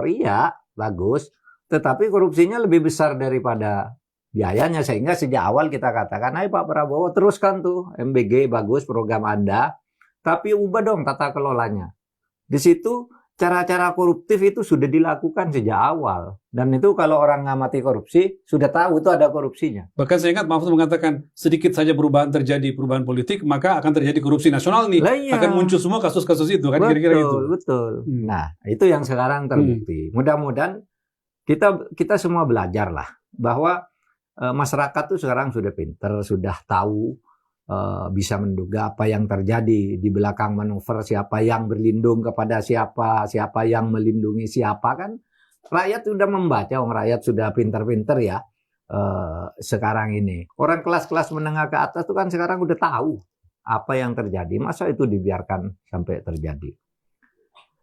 iya, bagus. Tetapi korupsinya lebih besar daripada biayanya. Sehingga sejak awal kita katakan, ayo Pak Prabowo teruskan tuh MBG, bagus program Anda. Tapi ubah dong tata kelolanya. Di situ cara-cara koruptif itu sudah dilakukan sejak awal. Dan itu kalau orang ngamati korupsi, sudah tahu itu ada korupsinya. Bahkan saya ingat Mahfud mengatakan, sedikit saja perubahan perubahan politik, maka akan terjadi korupsi nasional nih. Iya. Akan muncul semua kasus-kasus itu, kan kira-kira itu. Betul. Nah, itu yang sekarang terbukti. Mudah-mudahan kita semua belajar lah. Bahwa masyarakat tuh sekarang sudah pinter, sudah tahu, bisa menduga apa yang terjadi di belakang manuver, siapa yang berlindung kepada siapa, siapa yang melindungi siapa, kan rakyat sudah membaca, rakyat sudah pinter-pinter ya sekarang ini. Orang kelas-kelas menengah ke atas itu kan sekarang udah tahu apa yang terjadi, masa itu dibiarkan sampai terjadi.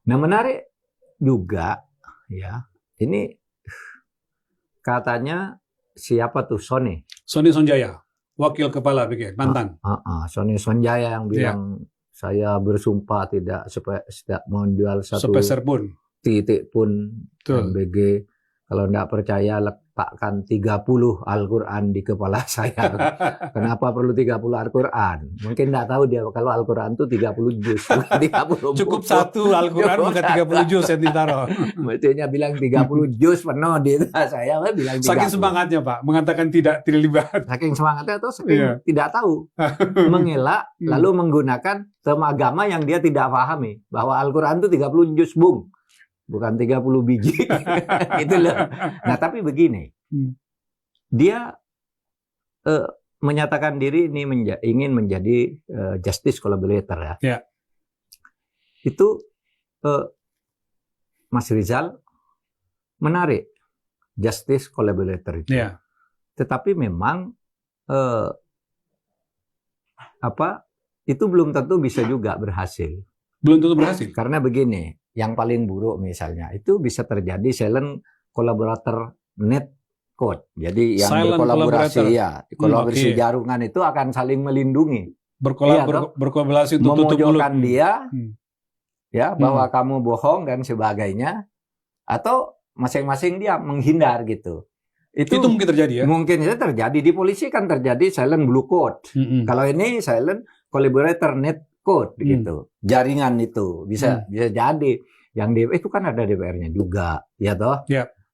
Nah, menarik juga ya, ini katanya siapa tuh Sony Sonjaya, Wakil Kepala BKN, mantan. Sony Sonjaya yang bilang, saya bersumpah tidak menjual satu sepeser pun, titik pun MBG. Kalau tidak percaya, letakkan 30 Al-Quran di kepala saya. Kenapa perlu 30 Al-Quran? Mungkin tidak tahu dia kalau Al-Quran itu 30 juz. 30 cukup satu Al-Quran bukan 30 juz yang ditaruh. Mestinya bilang 30 juz penuh di saya bilang 30. Saking semangatnya Pak, mengatakan tidak terlibat. Saking semangatnya atau saking tidak tahu. Mengelak lalu menggunakan tema agama yang dia tidak pahami. Bahwa Al-Quran itu 30 juz, bung. Bukan 30 biji. Gitu loh. Nah, tapi begini. Dia menyatakan diri ini ingin menjadi justice collaborator ya. Itu Mas Rizal menarik justice collaborator itu. Tetapi memang itu belum tentu bisa juga berhasil. Belum tentu berhasil. Karena begini, yang paling buruk misalnya itu bisa terjadi silent collaborator netcode. Jadi yang silent berkolaborasi kolaborasi jaringan itu akan saling melindungi. Berkolaborasi untuk memojokkan dia bahwa kamu bohong dan sebagainya, atau masing-masing dia menghindar gitu. Itu mungkin terjadi ya? Mungkin saja terjadi. Di polisi kan terjadi silent blue code. Kalau ini silent collaborator net code gitu. Jaringan itu bisa jadi. Yang itu kan ada DPR-nya juga, ya toh?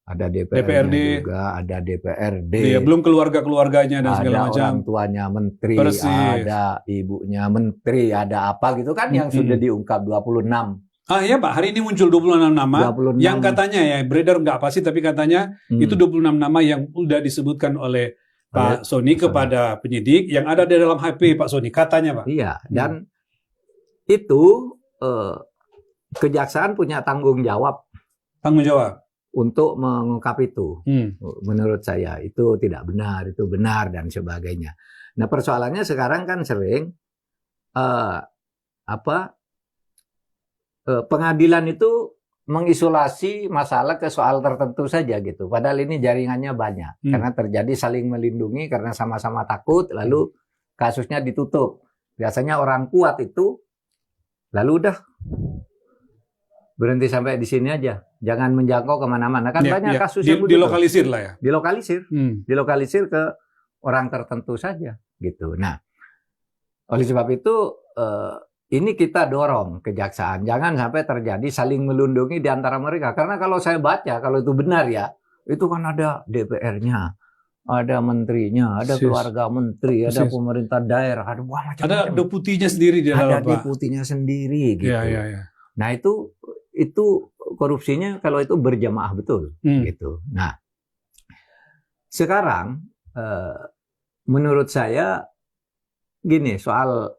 Ada DPR-nya juga, ada DPRD. Iya, belum keluarga-keluarganya dan segala macam. Ada orang tuanya menteri, ada ibunya menteri, ada apa gitu kan yang sudah diungkap 26. Iya Pak, hari ini muncul 26 nama 26. Yang katanya ya, beredar nggak pasti, tapi katanya itu 26 nama yang sudah disebutkan oleh Pak Sony kepada penyidik yang ada di dalam HP Pak Sony, katanya Pak. Iya, dan itu kejaksaan punya tanggung jawab untuk mengungkap itu. Menurut saya itu tidak benar, itu benar dan sebagainya. Nah, persoalannya sekarang kan sering pengadilan itu mengisolasi masalah ke soal tertentu saja gitu. Padahal ini jaringannya banyak. Karena terjadi saling melindungi karena sama-sama takut, lalu kasusnya ditutup. Biasanya orang kuat itu lalu udah berhenti sampai di sini aja, jangan menjangkau kemana-mana. Kan banyak kasus yang dilokalisir lah ya. Dilokalisir ke orang tertentu saja gitu. Nah, oleh sebab itu ini kita dorong kejaksaan jangan sampai terjadi saling melindungi di antara mereka. Karena kalau saya baca, kalau itu benar ya, itu kan ada DPR-nya, ada menterinya, ada keluarga menteri, ada pemerintah daerah, ada macam-macam. Ada deputinya sendiri di dalam, ada deputinya sendiri gitu. Nah, itu korupsinya kalau itu berjamaah betul gitu. Nah, sekarang menurut saya gini, soal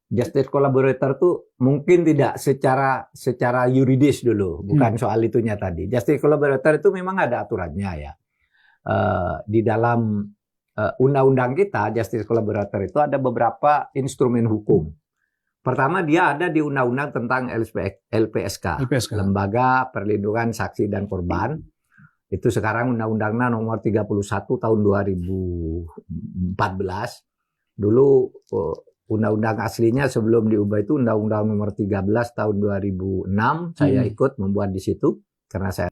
justice collaborator tuh mungkin tidak secara yuridis dulu, bukan soal itunya tadi. Justice collaborator itu memang ada aturannya ya. Di dalam undang-undang kita, justice collaborator itu ada beberapa instrumen hukum. Pertama, dia ada di undang-undang tentang LPSK, Lembaga Perlindungan Saksi dan Korban. Itu sekarang undang-undangnya nomor 31 tahun 2014. Dulu undang-undang aslinya sebelum diubah itu Undang-Undang Nomor 13 tahun 2006 saya ikut membuat di situ karena saya